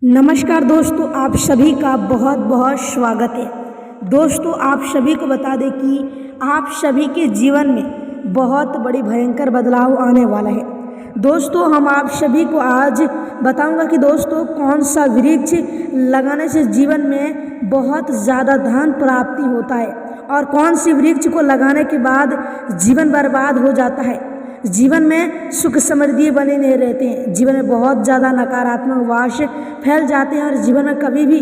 नमस्कार दोस्तों, आप सभी का बहुत बहुत स्वागत है। दोस्तों, आप सभी को बता दें कि आप सभी के जीवन में बहुत बड़ी भयंकर बदलाव आने वाला है। दोस्तों, हम आप सभी को आज बताऊंगा कि दोस्तों कौन सा वृक्ष लगाने से जीवन में बहुत ज़्यादा धन प्राप्ति होता है और कौन सी वृक्ष को लगाने के बाद जीवन बर्बाद हो जाता है, जीवन में सुख समृद्धि बने नहीं रहते हैं, जीवन में बहुत ज़्यादा नकारात्मक वास फैल जाते हैं और जीवन में कभी भी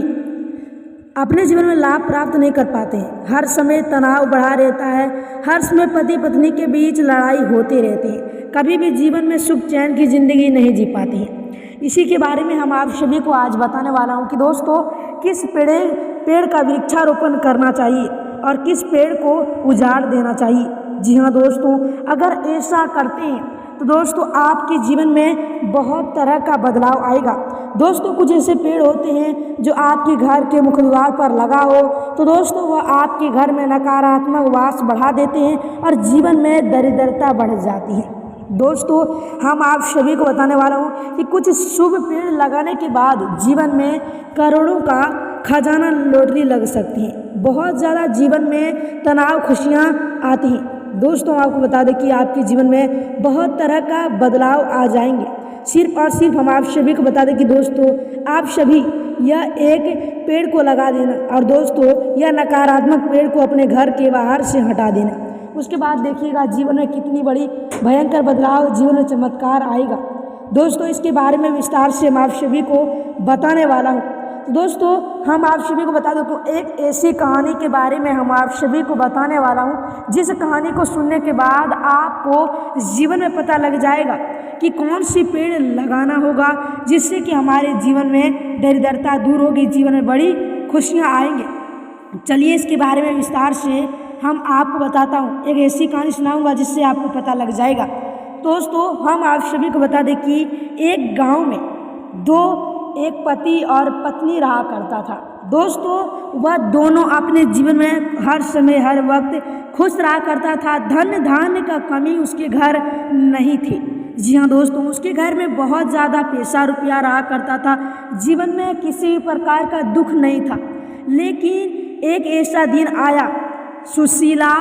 अपने जीवन में लाभ प्राप्त नहीं कर पाते हैं। हर समय तनाव बढ़ा रहता है, हर समय पति पत्नी के बीच लड़ाई होती रहती है, कभी भी जीवन में सुख चैन की ज़िंदगी नहीं जी पाती है। इसी के बारे में हम आप सभी को आज बताने वाला हूँ कि दोस्तों किस पेड़ का वृक्षारोपण करना चाहिए और किस पेड़ को उजाड़ देना चाहिए। जी हाँ दोस्तों, अगर ऐसा करते हैं तो दोस्तों आपके जीवन में बहुत तरह का बदलाव आएगा। दोस्तों, कुछ ऐसे पेड़ होते हैं जो आपके घर के मुख्य द्वार पर लगा हो तो दोस्तों वह आपके घर में नकारात्मक वास बढ़ा देते हैं और जीवन में दरिद्रता बढ़ जाती है। दोस्तों, हम आप सभी को बताने वाला हूँ कि कुछ शुभ पेड़ लगाने के बाद जीवन में करोड़ों का खजाना लॉटरी लग सकती है। बहुत ज़्यादा जीवन में तनाव खुशियाँ आती हैं। दोस्तों, आपको बता दें कि आपके जीवन में बहुत तरह का बदलाव आ जाएंगे। सिर्फ और सिर्फ हम आप सभी को बता दें कि दोस्तों आप सभी यह एक पेड़ को लगा देना और दोस्तों यह नकारात्मक पेड़ को अपने घर के बाहर से हटा देना। उसके बाद देखिएगा जीवन में कितनी बड़ी भयंकर बदलाव, जीवन में चमत्कार आएगा। दोस्तों, इसके बारे में विस्तार से हम आप सभी को बताने वाला हूँ। तो दोस्तों, हम आप सभी को बता दो कि एक ऐसी कहानी के बारे में हम आप सभी को बताने वाला हूँ जिस कहानी को सुनने के बाद आपको जीवन में पता लग जाएगा कि कौन सी पेड़ लगाना होगा जिससे कि हमारे जीवन में दरिद्रता दूर होगी, जीवन में बड़ी खुशियाँ आएंगे। चलिए इसके बारे में विस्तार से हम आपको बताता हूँ, एक ऐसी कहानी सुनाऊँगा जिससे आपको पता लग जाएगा। दोस्तों, हम आप सभी को बता दें कि एक गाँव में एक पति और पत्नी रहा करता था। दोस्तों, वह दोनों अपने जीवन में हर समय हर वक्त खुश रहा करता था। धन धान्य का कमी उसके घर नहीं थी। जी हाँ दोस्तों, उसके घर में बहुत ज़्यादा पैसा रुपया रहा करता था, जीवन में किसी प्रकार का दुख नहीं था। लेकिन एक ऐसा दिन आया, सुशीला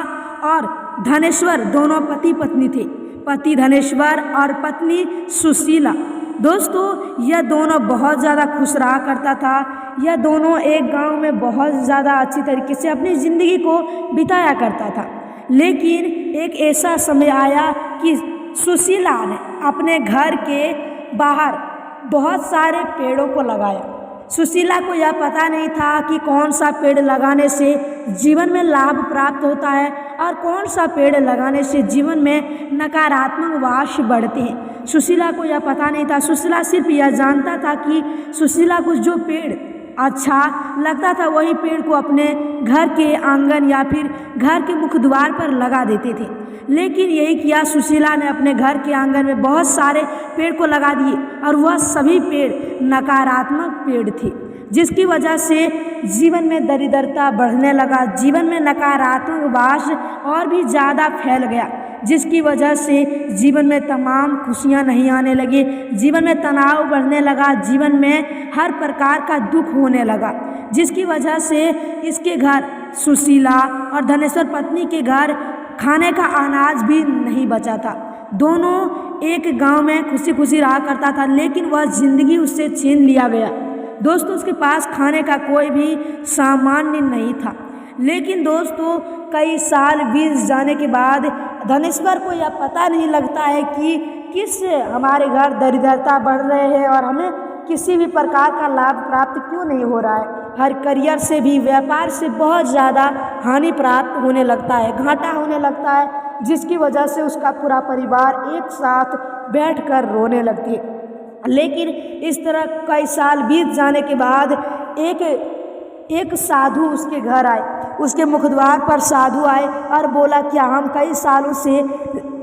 और धनेश्वर दोनों पति पत्नी थे, पति धनेश्वर और पत्नी सुशीला। दोस्तों, यह दोनों बहुत ज़्यादा खुश रहा करता था। यह दोनों एक गांव में बहुत ज़्यादा अच्छी तरीके से अपनी ज़िंदगी को बिताया करता था। लेकिन एक ऐसा समय आया कि सुशीला ने अपने घर के बाहर बहुत सारे पेड़ों को लगाया। सुशीला को यह पता नहीं था कि कौन सा पेड़ लगाने से जीवन में लाभ प्राप्त होता है और कौन सा पेड़ लगाने से जीवन में नकारात्मक वास बढ़ते हैं। सुशीला को यह पता नहीं था। सुशीला सिर्फ यह जानता था कि सुशीला को जो पेड़ अच्छा लगता था वही पेड़ को अपने घर के आंगन या फिर घर के मुख्य द्वार पर लगा देते थे। लेकिन यही किया, सुशीला ने अपने घर के आंगन में बहुत सारे पेड़ को लगा दिए और वह सभी पेड़ नकारात्मक पेड़ थे, जिसकी वजह से जीवन में दरिद्रता बढ़ने लगा, जीवन में नकारात्मक वास और भी ज़्यादा फैल गया, जिसकी वजह से जीवन में तमाम खुशियाँ नहीं आने लगी, जीवन में तनाव बढ़ने लगा, जीवन में हर प्रकार का दुख होने लगा, जिसकी वजह से इसके घर सुशीला और धनेश्वर पत्नी के घर खाने का अनाज भी नहीं बचा था। दोनों एक गांव में खुशी खुशी रहा करता था, लेकिन वह जिंदगी उससे छीन लिया गया। दोस्तों, उसके पास खाने का कोई भी सामान्य नहीं था। लेकिन दोस्तों, कई साल बीत जाने के बाद धनेश्वर को यह पता नहीं लगता है कि किस हमारे घर दरिद्रता बढ़ रहे हैं और हमें किसी भी प्रकार का लाभ प्राप्त क्यों नहीं हो रहा है। हर करियर से भी, व्यापार से बहुत ज़्यादा हानि प्राप्त होने लगता है, घाटा होने लगता है, जिसकी वजह से उसका पूरा परिवार एक साथ बैठकर रोने लगती है। लेकिन इस तरह कई साल बीत जाने के बाद एक साधु उसके घर आए, उसके मुखद्वार पर साधु आए और बोला, क्या हम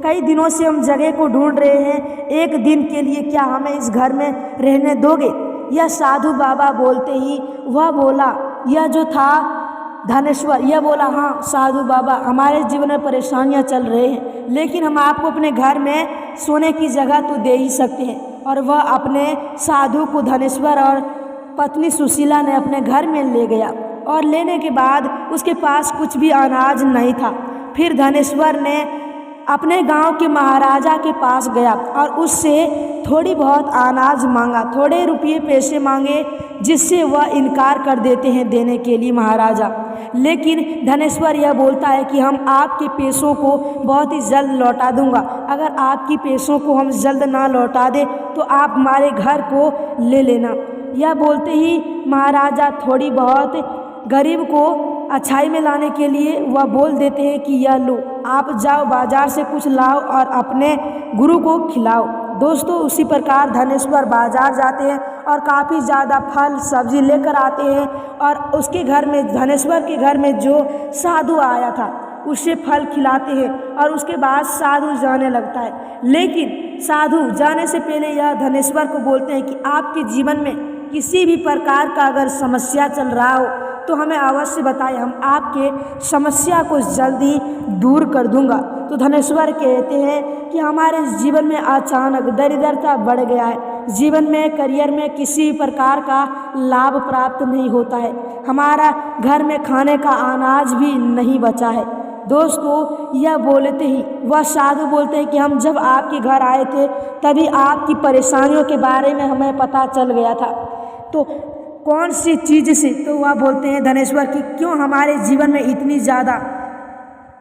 कई दिनों से हम जगह को ढूंढ रहे हैं, एक दिन के लिए क्या हमें इस घर में रहने दोगे। यह साधु बाबा बोलते ही वह बोला, यह जो था धनेश्वर, यह बोला, हाँ साधु बाबा, हमारे जीवन में परेशानियां चल रही हैं, लेकिन हम आपको अपने घर में सोने की जगह तो दे ही सकते हैं। और वह अपने साधु को धनेश्वर और पत्नी सुशीला ने अपने घर में ले गया और लेने के बाद उसके पास कुछ भी अनाज नहीं था। फिर धनेश्वर ने अपने गांव के महाराजा के पास गया और उससे थोड़ी बहुत अनाज मांगा, थोड़े रुपये पैसे मांगे, जिससे वह इनकार कर देते हैं देने के लिए महाराजा। लेकिन धनेश्वर यह बोलता है कि हम आपके पैसों को बहुत ही जल्द लौटा दूंगा। अगर आपकी पैसों को हम जल्द ना लौटा दें तो आप हमारे घर को ले लेना। यह बोलते ही महाराजा थोड़ी बहुत गरीब को अच्छाई में लाने के लिए वह बोल देते हैं कि यह लो, आप जाओ बाजार से कुछ लाओ और अपने गुरु को खिलाओ। दोस्तों, उसी प्रकार धनेश्वर बाजार जाते हैं और काफ़ी ज़्यादा फल सब्जी लेकर आते हैं और उसके घर में, धनेश्वर के घर में जो साधु आया था उसे फल खिलाते हैं और उसके बाद साधु जाने लगता है। लेकिन साधु जाने से पहले यह धनेश्वर को बोलते हैं कि आपके जीवन में किसी भी प्रकार का अगर समस्या चल रहा हो तो हमें अवश्य बताएं, हम आपके समस्या को जल्दी दूर कर दूंगा। तो धनेश्वर कहते हैं कि हमारे जीवन में अचानक दरिद्रता बढ़ गया है, जीवन में करियर में किसी प्रकार का लाभ प्राप्त नहीं होता है, हमारा घर में खाने का अनाज भी नहीं बचा है। दोस्तों, यह बोलते ही वह साधु बोलते हैं कि हम जब आपके घर आए थे तभी आपकी परेशानियों के बारे में हमें पता चल गया था। तो कौन सी चीज़ से? तो वह बोलते हैं धनेश्वर कि क्यों हमारे जीवन में इतनी ज़्यादा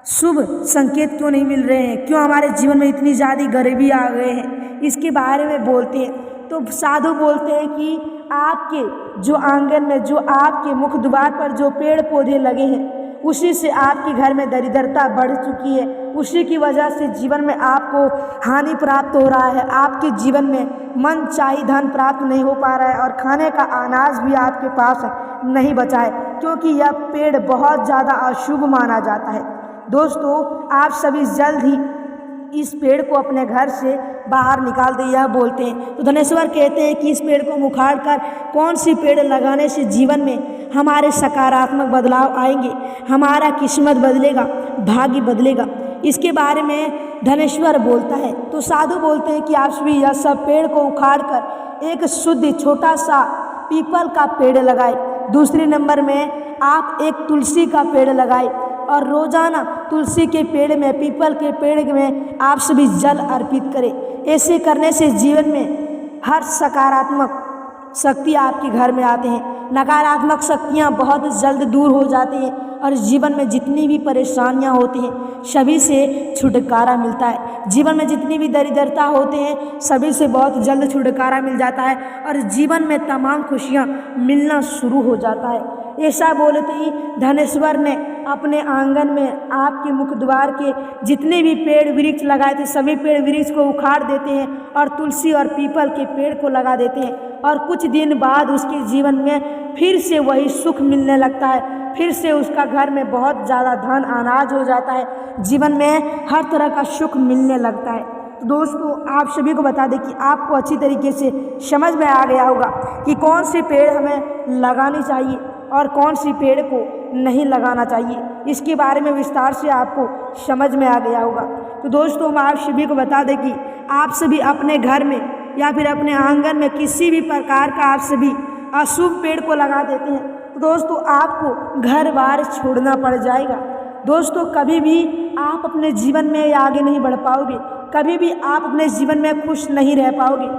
शुभ संकेत क्यों नहीं मिल रहे हैं, क्यों हमारे जीवन में इतनी ज़्यादा गरीबी आ गए हैं, इसके बारे में बोलते हैं। तो साधु बोलते हैं कि आपके जो आंगन में, जो आपके मुख द्वार पर जो पेड़ पौधे लगे हैं उसी से आपके घर में दरिद्रता बढ़ चुकी है, उसी की वजह से जीवन में आपको हानि प्राप्त हो रहा है, आपके जीवन में मन चाही धन प्राप्त नहीं हो पा रहा है और खाने का अनाज भी आपके पास नहीं बचा है, क्योंकि यह पेड़ बहुत ज़्यादा अशुभ माना जाता है। दोस्तों, आप सभी जल्द ही इस पेड़ को अपने घर से बाहर निकाल दे, यह बोलते हैं। तो धनेश्वर कहते हैं कि इस पेड़ को उखाड़ कर कौन सी पेड़ लगाने से जीवन में हमारे सकारात्मक बदलाव आएंगे, हमारा किस्मत बदलेगा, भाग्य बदलेगा, इसके बारे में धनेश्वर बोलता है। तो साधु बोलते हैं कि आप सभी यह सब पेड़ को उखाड़ कर एक शुद्ध छोटा सा पीपल का पेड़ लगाए। दूसरे नंबर में आप एक तुलसी का पेड़ लगाए और रोजाना तुलसी के पेड़ में, पीपल के पेड़ में आप सभी जल अर्पित करें। ऐसे करने से जीवन में हर सकारात्मक शक्ति आपके घर में आते हैं, नकारात्मक शक्तियाँ बहुत जल्द दूर हो जाती हैं और जीवन में जितनी भी परेशानियाँ होती हैं सभी से छुटकारा मिलता है। जीवन में जितनी भी दरिद्रता होते हैं सभी से बहुत जल्द छुटकारा मिल जाता है और जीवन में तमाम खुशियाँ मिलना शुरू हो जाता है। ऐसा बोलते ही धनेश्वर ने अपने आंगन में आपके मुख द्वार के जितने भी पेड़ वृक्ष लगाए थे सभी पेड़ वृक्ष को उखाड़ देते हैं और तुलसी और पीपल के पेड़ को लगा देते हैं और कुछ दिन बाद उसके जीवन में फिर से वही सुख मिलने लगता है, फिर से उसका घर में बहुत ज़्यादा धन अनाज हो जाता है, जीवन में हर तरह का सुख मिलने लगता है। तो दोस्तों, आप सभी को बता दें कि आपको अच्छी तरीके से समझ में आ गया होगा कि कौन से पेड़ हमें लगानी चाहिए और कौन सी पेड़ को नहीं लगाना चाहिए, इसके बारे में विस्तार से आपको समझ में आ गया होगा। तो दोस्तों, हम आप सभी को बता दें कि आप सभी अपने घर में या फिर अपने आंगन में किसी भी प्रकार का आप सभी अशुभ पेड़ को लगा देते हैं तो दोस्तों आपको घर बार छोड़ना पड़ जाएगा। दोस्तों, कभी भी आप अपने जीवन में आगे नहीं बढ़ पाओगे, कभी भी आप अपने जीवन में खुश नहीं रह पाओगे।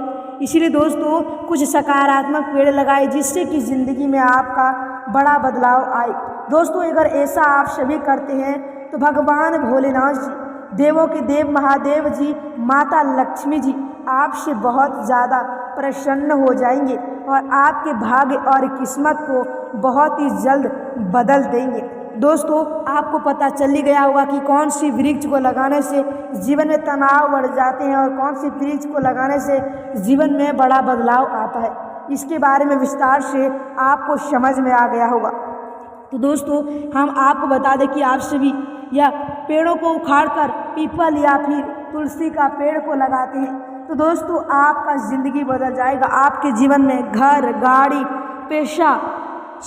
इसीलिए दोस्तों, कुछ सकारात्मक पेड़ लगाए जिससे कि ज़िंदगी में आपका बड़ा बदलाव आए। दोस्तों, अगर ऐसा आप सभी करते हैं तो भगवान भोलेनाथ जी, देवों के देव महादेव जी, माता लक्ष्मी जी आपसे बहुत ज़्यादा प्रसन्न हो जाएंगे और आपके भाग्य और किस्मत को बहुत ही जल्द बदल देंगे। दोस्तों, आपको पता चल ही गया होगा कि कौन सी वृक्ष को लगाने से जीवन में तनाव बढ़ जाते हैं और कौन सी वृक्ष को लगाने से जीवन में बड़ा बदलाव आता है। इसके बारे में विस्तार से आपको समझ में आ गया होगा। तो दोस्तों, हम आपको बता दें कि आप सभी या पेड़ों को उखाड़कर पीपल या फिर तुलसी का पेड़ को लगाते हैं तो दोस्तों आपका ज़िंदगी बदल जाएगा। आपके जीवन में घर, गाड़ी, पैसा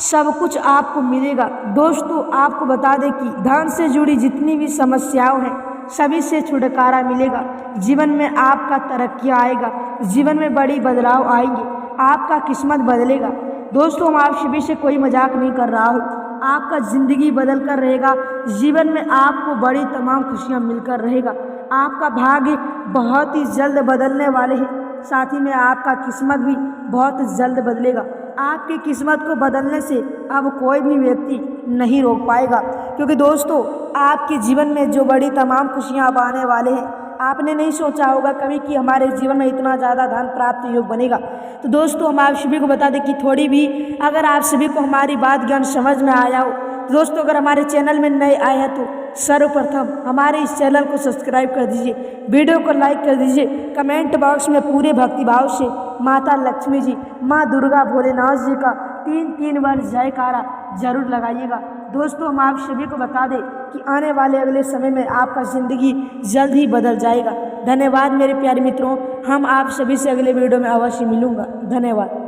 सब कुछ आपको मिलेगा। दोस्तों, आपको बता दें कि धन से जुड़ी जितनी भी समस्याएं हैं सभी से छुटकारा मिलेगा। जीवन में आपका तरक्की आएगा, जीवन में बड़ी बदलाव आएंगे, आपका किस्मत बदलेगा। दोस्तों हम आप सभी से कोई मजाक नहीं कर रहा हूँ, आपका ज़िंदगी बदल कर रहेगा। जीवन में आपको बड़ी तमाम खुशियाँ मिलकर रहेगा। आपका भाग्य बहुत ही जल्द बदलने वाले हैं। साथ ही में आपका किस्मत भी बहुत जल्द बदलेगा। आपकी किस्मत को बदलने से अब कोई भी व्यक्ति नहीं रोक पाएगा, क्योंकि दोस्तों आपके जीवन में जो बड़ी तमाम खुशियाँ अब आने वाले हैं, आपने नहीं सोचा होगा कभी कि हमारे जीवन में इतना ज़्यादा धन प्राप्त योग बनेगा। तो दोस्तों हम आप सभी को बता दें कि थोड़ी भी अगर आप सभी को हमारी बात ज्ञान समझ में आया हो, दोस्तों अगर हमारे चैनल में नए आए हैं तो सर्वप्रथम हमारे इस चैनल को सब्सक्राइब कर दीजिए, वीडियो को लाइक कर दीजिए, कमेंट बॉक्स में पूरे भक्तिभाव से माता लक्ष्मी जी, माँ दुर्गा, भोलेनाथ जी का 3 बार जयकारा जरूर लगाइएगा। दोस्तों हम आप सभी को बता दें कि आने वाले अगले समय में आपका ज़िंदगी जल्द ही बदल जाएगा। धन्यवाद मेरे प्यारे मित्रों, हम आप सभी से अगले वीडियो में अवश्य मिलूँगा। धन्यवाद।